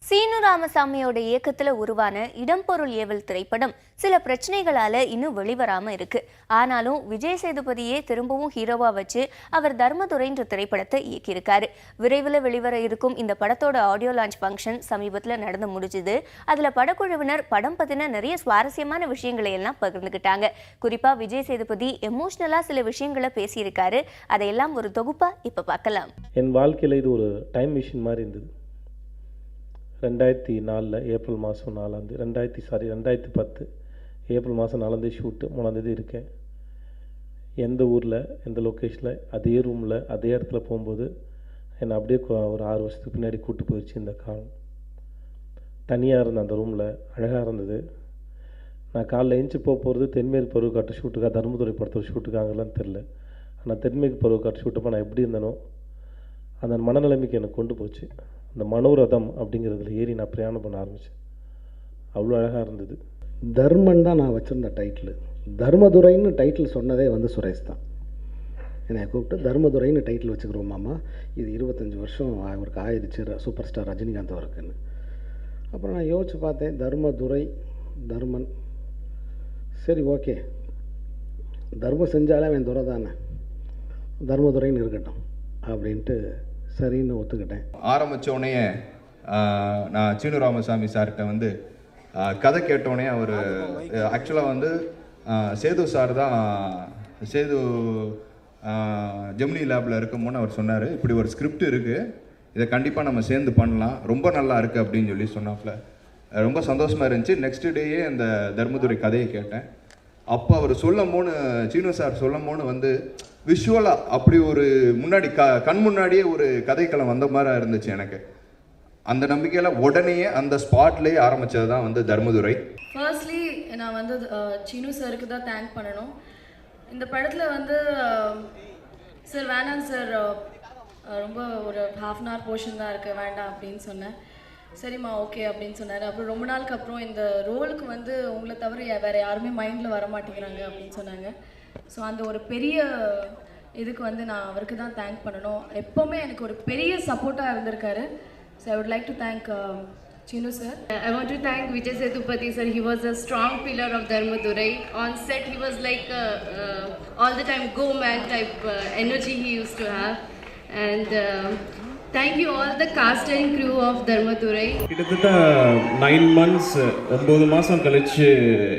சீனு ராமசாமியோட இயக்கத்துல உருவான இடம்பொருள் ஏவல் திரைப்படம் சில பிரச்சனைகளால இன்னும் வெளிவராம இருக்கு. ஆனாலும் விஜய் சேதுபதியே திரும்பவும் ஹீரோவா வச்சு அவர் தர்மதுரைன்ற திரைப்படத்தை இயக்கியிருக்காரு. விரைவில் வெளிவர இருக்கும் இந்த படத்தோட ஆடியோ லான்ச் ஃபங்க்ஷன் சமீபத்தில் நடந்து முடிஞ்சுது. அதுல படக்குழுவினர் படம் பத்தின நிறைய சுவாரஸ்யமான விஷயங்களை எல்லாம் பகிர்ந்துக்கிட்டாங்க. குறிப்பா விஜய் சேதுபதி எமோஷனலா சில விஷயங்களை பேசியிருக்காரு. அதையெல்லாம் ஒரு தொகுப்பா இப்ப பார்க்கலாம். என் வாழ்க்கையில் இது ஒரு டைம் மிஷின் மாதிரி இருந்தது. 2004 ஏப்ரல் மாதம் 2010 ஏப்ரல் மாதம் 4 ஷூட்டு 3 இருக்கேன். எந்த ஊரில் எந்த லொக்கேஷனில் அதே ரூமில் அதே இடத்துல போகும்போது என்னை அப்படியே ஒரு 6 வருஷத்துக்கு பின்னாடி கூப்பிட்டு போயிடுச்சு. இந்த காலம் தனியாக இருந்த அந்த ரூமில் அழகாக இருந்தது. நான் காலைல எழுந்து போகிறது தென்மேற்கு பருவக்காட்டு ஷூட்டுக்காக, தர்மதுரை படத்தோட ஷூட்டுக்காகலாம் தெரில. ஆனால் தென்மேற்கு பருவக்காட்டு ஷூட்டப்போ நான் எப்படி இருந்தேனோ அந்த மனநிலைமைக்கு எனக்கு கொண்டு போச்சு. அந்த மனோரதம் அப்படிங்கிறதுல ஏறி நான் பிரயாணம் பண்ண ஆரம்பித்தேன். அவ்வளோ அழகாக இருந்தது. தர்மன் தான் நான் வச்சுருந்த டைட்டில். தர்மதுரைன்னு டைட்டில் சொன்னதே சுரேஷ் தான். என்னை கூப்பிட்டு தர்மதுரைன்னு டைட்டில் வச்சுக்கிறோம் மாமா, இது 25 வருஷம் அவருக்கு ஆயிடுச்சு சூப்பர் ஸ்டார் ரஜினிகாந்த் அவருக்குன்னு. அப்புறம் நான் யோசித்து பார்த்தேன், தர்மதுரை தர்மன், சரி ஓகே, தர்மம் செஞ்சாலே அவன் துறை தானே, தர்மதுரைன்னு இருக்கட்டும் அப்படின்ட்டு சரின்னு ஒத்துக்கிட்டேன். ஆரம்பித்தோடனே நான் சீனு ராமசாமி சார்கிட்ட கதை கேட்டோடனே அவர் ஆக்சுவலாக சேது சார் தான், சேது ஜெமினி லேபில் இருக்கும்போது அவர் சொன்னார், இப்படி ஒரு ஸ்கிரிப்ட் இருக்குது, இதை கண்டிப்பாக நம்ம சேர்ந்து பண்ணலாம், ரொம்ப நல்லா இருக்குது அப்படின்னு சொல்லி சொன்னாப்புல. ரொம்ப சந்தோஷமாக இருந்துச்சு. நெக்ஸ்ட் டேயே அந்த தர்மதுரை கதையை கேட்டேன். அப்போ அவர் சீனு சார் சொல்லும் விஷுவலாக அப்படி ஒரு முன்னாடி கண் முன்னாடியே ஒரு கதைக்களம் வந்த மாதிரி இருந்துச்சு எனக்கு. அந்த நம்பிக்கையில் உடனேயே அந்த ஸ்பாட்லேயே ஆரம்பித்தது தான் தர்மதுரை. ஃபர்ஸ்ட்லி நான் சீனு சாருக்கு தான் தேங்க் பண்ணணும். இந்த படத்தில் சார் வேணாம் சார், ரொம்ப ஒரு ½ போர்ஷன் தான் இருக்குது, வேண்டாம் அப்படின்னு சொன்னேன். சரிம்மா ஓகே அப்படின்னு சொன்னார். அப்புறம் ரொம்ப நாளுக்கு அப்புறம் இந்த ரோலுக்கு உங்களை தவிர வேறு யாருமே மைண்டில் வர மாட்டேங்கிறாங்க அப்படின்னு சொன்னாங்க. ஸோ அந்த ஒரு பெரிய இதுக்கு நான் அவருக்கு தான் தேங்க் பண்ணணும். எப்போவுமே எனக்கு ஒரு பெரிய சப்போர்ட்டாக இருந்திருக்காரு. So I would like to thank Chinu sir. I want to thank Vijay Sethupathi sir. He was a strong pillar of Dharmadurai. On set he was like all the time go man type energy he used to have. And thank you all the cast and crew of Dharmadurai. கிட்டத்தட்ட 9 months 9 மாதம் கழிச்சு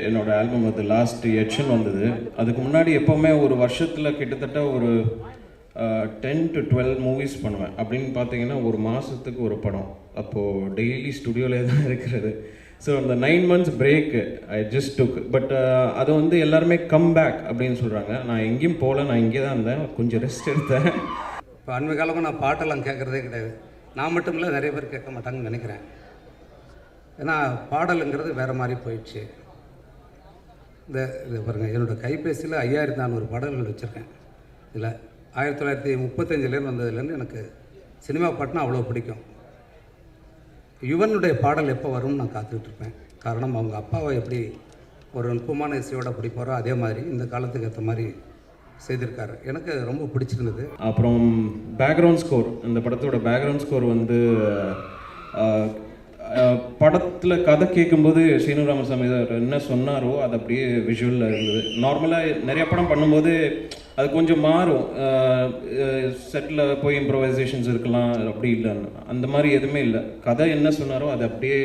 என்னோட album last எட்ஷன் வந்தது. அதுக்கு முன்னாடி எப்போவுமே ஒரு வருஷத்தில் கிட்டத்தட்ட ஒரு 10 to 12 மூவிஸ் பண்ணுவேன். அப்படின்னு பார்த்தீங்கன்னா ஒரு மாதத்துக்கு ஒரு படம். அப்போது டெய்லி ஸ்டுடியோவிலே தான் இருக்கிறது. ஸோ அந்த 9 months break I just took. But அதை எல்லாருமே கம் பேக் அப்படின்னு சொல்கிறாங்க. நான் எங்கேயும் போகல, நான் இங்கே தான் இருந்தேன், கொஞ்சம் ரெஸ்ட் எடுத்தேன். இப்போ அண்மை காலமாக நான் பாட்டெல்லாம் கேட்குறதே கிடையாது. நான் மட்டும் இல்லை, நிறைய பேர் கேட்க மாட்டாங்கன்னு நினைக்கிறேன். ஏன்னா பாடலுங்கிறது வேறு மாதிரி போயிடுச்சு. இது பாருங்கள், என்னோடய கைபேசியில் 5400 பாடல்கள் வச்சுருக்கேன். இதில் 1935 வந்ததுலேருந்து எனக்கு சினிமா பாட்டுனா அவ்வளோ பிடிக்கும். யுவனுடைய பாடல் எப்போ வரும்னு நான் காத்துக்கிட்டுருப்பேன். காரணம், அவங்க அப்பாவை எப்படி ஒரு நுட்பமான இசையோட பிடிப்பாரோ அதே மாதிரி இந்த காலத்துக்கு ஏற்ற மாதிரி செய்திருக்காரு. எனக்கு ரொம்ப பிடிச்சிருந்தது. அப்புறம் பேக்ரவுண்ட் ஸ்கோர், இந்த படத்தோட பேக்ரவுண்ட் ஸ்கோர் படத்தில் கதை கேட்கும்போது சீனு ராமசாமி என்ன சொன்னாரோ அது அப்படியே விஷுவலில் இருந்தது. நார்மலாக நிறைய படம் பண்ணும்போது அது கொஞ்சம் மாறும், செட்டில் போய் இம்ப்ரோவைசேஷன்ஸ் இருக்கலாம், அப்படி இல்லை, அந்த மாதிரி எதுவுமே இல்லை. கதை என்ன சொன்னாரோ அது அப்படியே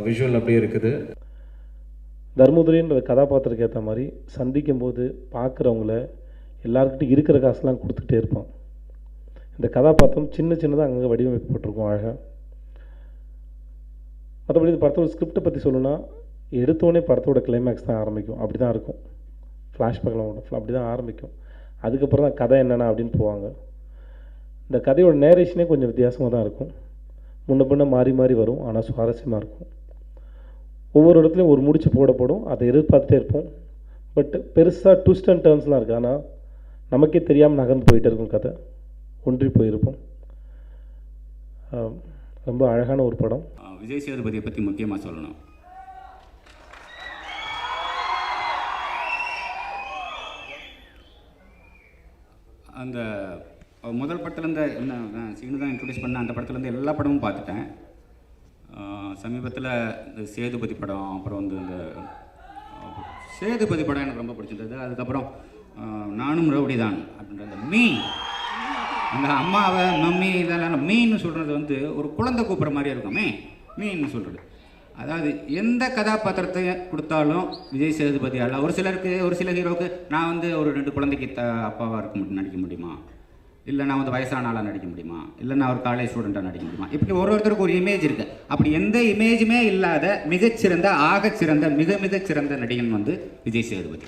விஷுவல் அப்படியே இருக்குது. தர்மதுரைன்ற கதாபாத்திரத்துக்கு ஏற்ற மாதிரி சந்திக்கும் போது பார்க்குறவங்கள எல்லாருக்கிட்டையும் இருக்கிற காசுலாம் கொடுத்துட்டே இருப்பான். இந்த கதாபாத்திரம் சின்னதாக அங்கங்கே வடிவமைக்கப்பட்டிருக்கும் அழகாக. மற்றபடி இந்த படத்தோட ஸ்கிரிப்டை பற்றி சொல்லணும்னா, எடுத்தோடனே படத்தோட கிளைமேக்ஸ் தான் ஆரம்பிக்கும். அப்படி தான் இருக்கும். ஃப்ளாஷ்பேக்லாம் அப்படி தான் ஆரம்பிக்கும். அதுக்கப்புறம் தான் கதை என்னென்ன அப்படின்னு போவாங்க. இந்த கதையோட நேரேஷனே கொஞ்சம் வித்தியாசமாக தான் இருக்கும். முன்ன பின்ன மாறி மாறி வரும், ஆனால் சுவாரஸ்யமாக இருக்கும். ஒவ்வொரு இடத்துலையும் ஒரு முடிச்சு போடப்படும், அதை எதிர்பார்த்துட்டே இருப்போம். பட் பெருசாக ட்விஸ்ட் அண்ட் டர்ன்ஸ்லாம் இருக்குது, ஆனால் நமக்கே தெரியாமல் நகர்ந்து போயிட்டே இருக்கும், கதை ஒன்றி போயிருப்போம். ரொம்ப அழகான ஒரு படம். விஜய் சேதுபதியை பற்றி முக்கியமாக சொல்லணும். அந்த முதல் படத்துலேருந்து என்ன சீனு தான் இன்ட்ரடியூஸ் பண்ண, அந்த படத்துலேருந்து எல்லா படமும் பார்த்துட்டேன். சமீபத்தில் இந்த சேதுபதி படம், அப்புறம் வந்து இந்த சேதுபதி படம் எனக்கு ரொம்ப பிடிச்சிருந்தது. அதுக்கப்புறம் நானும் ரவுடி தான் அப்படின்ற அந்த மீன், அந்த அம்மாவை மம்மி இதெல்லாம் மீன்னு சொல்கிறது வந்து ஒரு குழந்தை கூப்பிட்ற மாதிரி இருக்குமே மீன்னு சொல்கிறது. அதாவது எந்த கதாபாத்திரத்தை கொடுத்தாலும் விஜய் சேதுபதியால், ஒரு சிலருக்கு, ஒரு சில ஹீரோவுக்கு நான் வந்து ஒரு 2 குழந்தைக்கு அப்பாவாக நடிக்க முடியுமா, இல்லை நான் வந்து வயசான ஆளாக நடிக்க முடியுமா, இல்லை நான் ஒரு காலேஜ் ஸ்டூடெண்ட்டாக நடிக்க முடியுமா, இப்படி ஒருத்தருக்கு ஒரு இமேஜ் இருக்குது. அப்படி எந்த இமேஜுமே இல்லாத மிகச்சிறந்த, ஆகச்சிறந்த, மிகச்சிறந்த நடிகன் வந்து விஜய் சேதுபதி.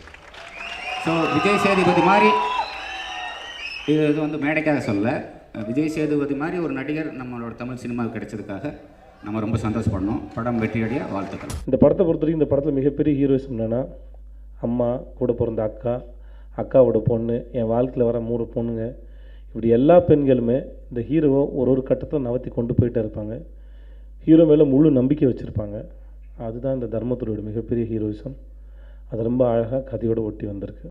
ஸோ விஜய் சேதுபதி மாதிரி, இது வந்து மேடைக்காக சொல்ல, விஜய் சேதுபதி மாதிரி ஒரு நடிகர் நம்மளோட தமிழ் சினிமாவுக்கு கிடைச்சதுக்காக நம்ம ரொம்ப சந்தோஷப்படணும். படம் வெற்றியடைய வாழ்த்துக்கள். இந்த படத்தை பொறுத்த வரைக்கும் இந்த படத்தில் மிகப்பெரிய ஹீரோயிசம் என்னென்னா, அம்மா, கூட பிறந்த அக்கா, அக்காவோட பொண்ணு, என் வாழ்க்கையில் வர 3 பொண்ணுங்க, இப்படி எல்லா பெண்களுமே இந்த ஹீரோவை ஒரு கட்டத்தில் நகர்த்தி கொண்டு போயிட்டே இருப்பாங்க. ஹீரோ மேலே முழு நம்பிக்கை வச்சுருப்பாங்க. அதுதான் இந்த தர்மதுரையோட மிகப்பெரிய ஹீரோயிசம். அது ரொம்ப அழகாக கதையோடு ஒட்டி வந்திருக்கு.